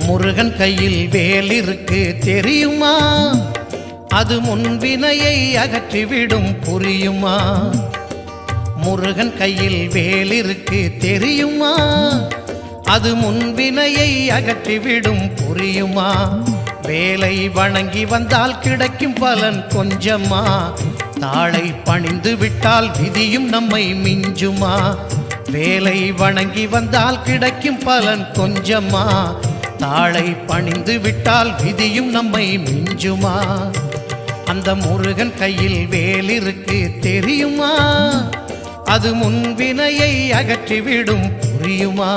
முருகன் கையில் வேல் இருக்கு தெரியுமா? அது முன்வினையை அகற்றிவிடும் புரியுமா? முருகன் கையில் வேல் இருக்கு தெரியுமா? அது முன்வினையை அகற்றிவிடும் புரியுமா? வேலை வணங்கி வந்தால் கிடைக்கும் பலன் கொஞ்சமா? தாளை பணிந்து விட்டால் விதியும் நம்மை மிஞ்சுமா? வேலை வணங்கி வந்தால் கிடைக்கும் பலன் கொஞ்சமா? தாளை பணிந்து விட்டால் விதியும் நம்மை மிஞ்சுமா? அந்த முருகன் கையில் வேல் இருக்கு தெரியுமா? அது முன்வினையை அகற்றிவிடும் புரியுமா?